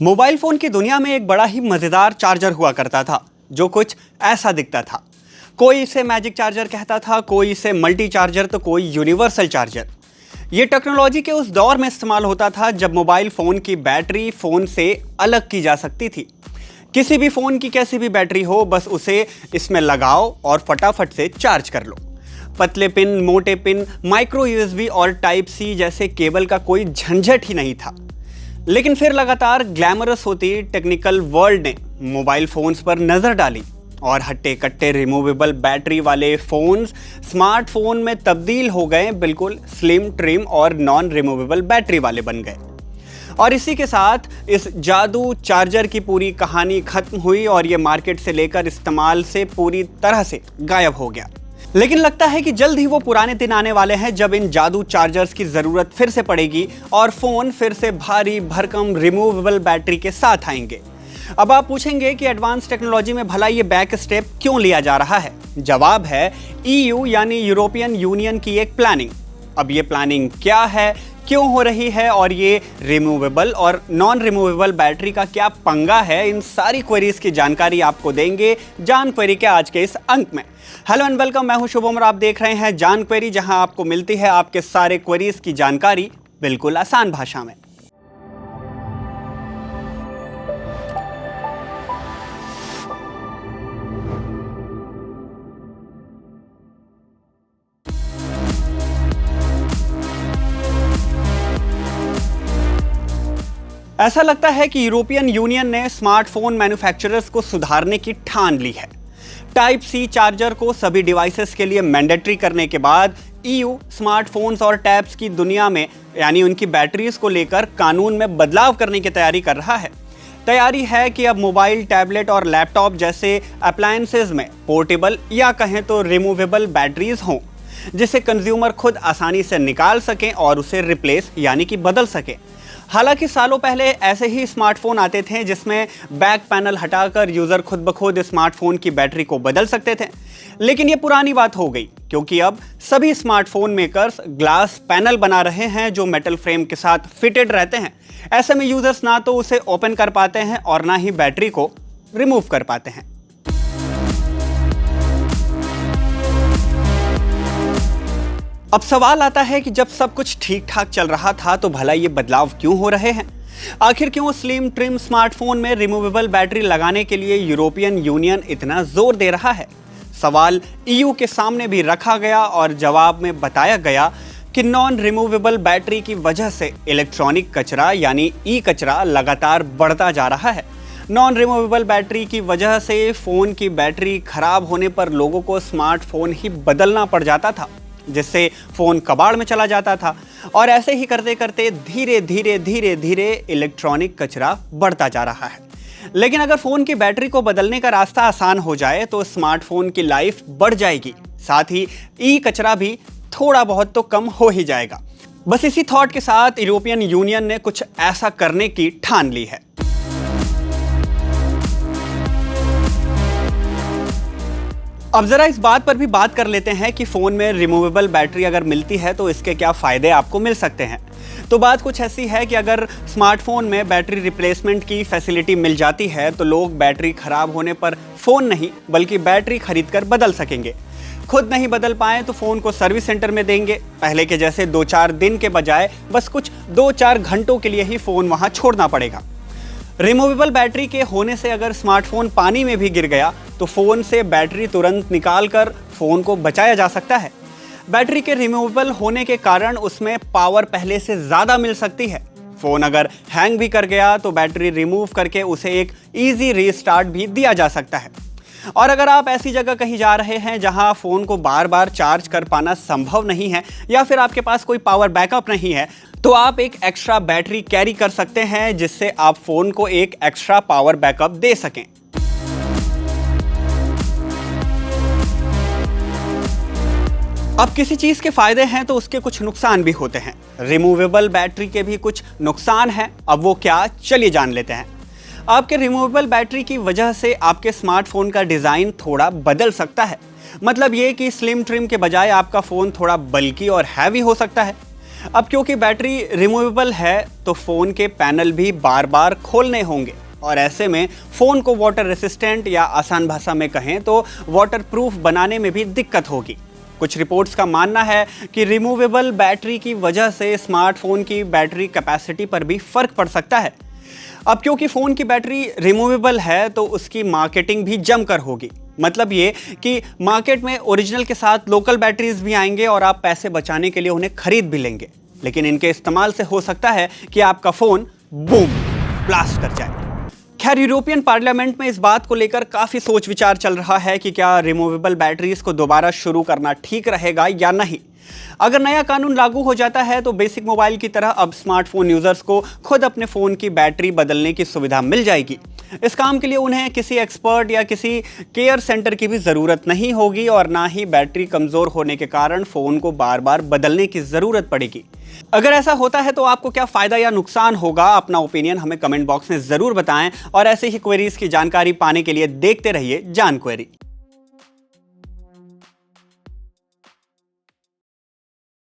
Mobile phone की दुनिया में एक बड़ा ही मज़ेदार चार्जर हुआ करता था जो कुछ ऐसा दिखता था। कोई इसे मैजिक चार्जर कहता था, कोई इसे मल्टी चार्जर, तो कोई यूनिवर्सल चार्जर। ये टेक्नोलॉजी के उस दौर में इस्तेमाल होता था जब मोबाइल फ़ोन की बैटरी फ़ोन से अलग की जा सकती थी। किसी भी फ़ोन की कैसी भी बैटरी हो, बस उसे इसमें लगाओ और फटाफट से चार्ज कर लो। पतले पिन, मोटे पिन, माइक्रो यूएसबी और टाइप सी जैसे केबल का कोई झंझट ही नहीं था। लेकिन फिर लगातार ग्लैमरस होती टेक्निकल वर्ल्ड ने मोबाइल फ़ोन्स पर नज़र डाली और हट्टे कट्टे रिमूवेबल बैटरी वाले फ़ोन्स स्मार्टफोन में तब्दील हो गए, बिल्कुल स्लिम, ट्रिम और नॉन रिमूवेबल बैटरी वाले बन गए। और इसी के साथ इस जादू चार्जर की पूरी कहानी खत्म हुई और ये मार्केट से लेकर इस्तेमाल से पूरी तरह से गायब हो गया। लेकिन लगता है कि जल्द ही वो पुराने दिन आने वाले हैं जब इन जादू चार्जर्स की ज़रूरत फिर से पड़ेगी और फ़ोन फिर से भारी भरकम रिमूवेबल बैटरी के साथ आएंगे। अब आप पूछेंगे कि एडवांस टेक्नोलॉजी में भला ये बैक स्टेप क्यों लिया जा रहा है? जवाब है EU यानी यूरोपियन यूनियन की एक प्लानिंग। अब ये प्लानिंग क्या है, क्यों हो रही है और ये रिमूवेबल और नॉन रिमूवेबल बैटरी का क्या पंगा है, इन सारी क्वेरीज की जानकारी आपको देंगे जान क्वेरी के आज के इस अंक में। हेलो एंड वेलकम, मैं हूं शुभम और आप देख रहे हैं जान क्वेरी, जहां आपको मिलती है आपके सारे क्वेरीज की जानकारी बिल्कुल आसान भाषा में। ऐसा लगता है कि यूरोपियन यूनियन ने स्मार्टफोन मैन्युफैक्चरर्स को सुधारने की ठान ली है। टाइप सी चार्जर को सभी डिवाइसेस के लिए मैंडेटरी करने के बाद EU स्मार्टफोन्स और टैब्स की दुनिया में यानी उनकी बैटरीज को लेकर कानून में बदलाव करने की तैयारी कर रहा है। तैयारी है कि अब मोबाइल, टैबलेट और लैपटॉप जैसे अप्लायंसेज में पोर्टेबल या कहें तो रिमूवेबल बैटरीज हों, जिसे कंज्यूमर खुद आसानी से निकाल सकें और उसे रिप्लेस यानी कि बदल सकें। हालांकि सालों पहले ऐसे ही स्मार्टफोन आते थे जिसमें बैक पैनल हटाकर यूज़र खुद ब खुद स्मार्टफोन की बैटरी को बदल सकते थे, लेकिन ये पुरानी बात हो गई क्योंकि अब सभी स्मार्टफोन मेकर्स ग्लास पैनल बना रहे हैं जो मेटल फ्रेम के साथ फिटेड रहते हैं। ऐसे में यूज़र्स ना तो उसे ओपन कर पाते हैं और ना ही बैटरी को रिमूव कर पाते हैं। अब सवाल आता है कि जब सब कुछ ठीक ठाक चल रहा था तो भला ये बदलाव क्यों हो रहे हैं? आखिर क्यों स्लिम ट्रिम स्मार्टफोन में रिमूवेबल बैटरी लगाने के लिए यूरोपियन यूनियन इतना जोर दे रहा है? सवाल EU के सामने भी रखा गया और जवाब में बताया गया कि नॉन रिमूवेबल बैटरी की वजह से इलेक्ट्रॉनिक कचरा यानी ई कचरा लगातार बढ़ता जा रहा है। नॉन रिमूवेबल बैटरी की वजह से फ़ोन की बैटरी खराब होने पर लोगों को स्मार्टफोन ही बदलना पड़ जाता था, जिससे फ़ोन कबाड़ में चला जाता था और ऐसे ही करते करते धीरे धीरे इलेक्ट्रॉनिक कचरा बढ़ता जा रहा है। लेकिन अगर फ़ोन की बैटरी को बदलने का रास्ता आसान हो जाए तो स्मार्टफोन की लाइफ बढ़ जाएगी, साथ ही ई कचरा भी थोड़ा बहुत तो कम हो ही जाएगा। बस इसी थॉट के साथ यूरोपियन यूनियन ने कुछ ऐसा करने की ठान ली है। अब जरा इस बात पर भी बात कर लेते हैं कि फ़ोन में रिमूवेबल बैटरी अगर मिलती है तो इसके क्या फ़ायदे आपको मिल सकते हैं। तो बात कुछ ऐसी है कि अगर स्मार्टफोन में बैटरी रिप्लेसमेंट की फैसिलिटी मिल जाती है तो लोग बैटरी खराब होने पर फ़ोन नहीं बल्कि बैटरी खरीद कर बदल सकेंगे। खुद नहीं बदल पाएँ तो फ़ोन को सर्विस सेंटर में देंगे। पहले के जैसे 2-4 दिन के बजाय बस कुछ 2-4 घंटों के लिए ही फ़ोन वहाँ छोड़ना पड़ेगा। रिमूवेबल बैटरी के होने से अगर स्मार्टफोन पानी में भी गिर गया तो फ़ोन से बैटरी तुरंत निकालकर फ़ोन को बचाया जा सकता है। बैटरी के रिमूवेबल होने के कारण उसमें पावर पहले से ज़्यादा मिल सकती है। फ़ोन अगर हैंग भी कर गया तो बैटरी रिमूव करके उसे एक ईजी रीस्टार्ट भी दिया जा सकता है। और अगर आप ऐसी जगह कहीं जा रहे हैं जहां फ़ोन को बार बार चार्ज कर पाना संभव नहीं है या फिर आपके पास कोई पावर बैकअप नहीं है, तो आप एक एक्स्ट्रा बैटरी कैरी कर सकते हैं जिससे आप फ़ोन को एक एक्स्ट्रा पावर बैकअप दे सकें। अब किसी चीज़ के फ़ायदे हैं तो उसके कुछ नुकसान भी होते हैं। रिमूवेबल बैटरी के भी कुछ नुकसान हैं। अब वो क्या, चलिए जान लेते हैं। आपके रिमूवेबल बैटरी की वजह से आपके स्मार्टफोन का डिज़ाइन थोड़ा बदल सकता है। मतलब ये कि स्लिम ट्रिम के बजाय आपका फ़ोन थोड़ा बल्की और हैवी हो सकता है। अब क्योंकि बैटरी रिमूवेबल है तो फ़ोन के पैनल भी बार बार खोलने होंगे और ऐसे में फ़ोन को वाटर रेसिस्टेंट या आसान भाषा में कहें तो वाटर प्रूफ बनाने में भी दिक्कत होगी। कुछ रिपोर्ट्स का मानना है कि रिमूवेबल बैटरी की वजह से स्मार्टफोन की बैटरी कैपेसिटी पर भी फर्क पड़ सकता है। अब क्योंकि फ़ोन की बैटरी रिमूवेबल है तो उसकी मार्केटिंग भी जमकर होगी। मतलब ये कि मार्केट में ओरिजिनल के साथ लोकल बैटरीज भी आएंगे और आप पैसे बचाने के लिए उन्हें खरीद भी लेंगे, लेकिन इनके इस्तेमाल से हो सकता है कि आपका फ़ोन बूम ब्लास्ट कर जाए। खैर, यूरोपियन पार्लियामेंट में इस बात को लेकर काफ़ी सोच विचार चल रहा है कि क्या रिमूवेबल बैटरीज को दोबारा शुरू करना ठीक रहेगा या नहीं। अगर नया कानून लागू हो जाता है तो बेसिक मोबाइल की तरह अब स्मार्टफोन यूजर्स को खुद अपने फ़ोन की बैटरी बदलने की सुविधा मिल जाएगी। इस काम के लिए उन्हें किसी एक्सपर्ट या किसी केयर सेंटर की भी ज़रूरत नहीं होगी और ना ही बैटरी कमज़ोर होने के कारण फ़ोन को बार बार बदलने की ज़रूरत पड़ेगी। अगर ऐसा होता है तो आपको क्या फ़ायदा या नुकसान होगा, अपना ओपिनियन हमें कमेंट बॉक्स में ज़रूर बताएं और ऐसे ही क्वेरीज की जानकारी पाने के लिए देखते रहिए जान क्वेरी।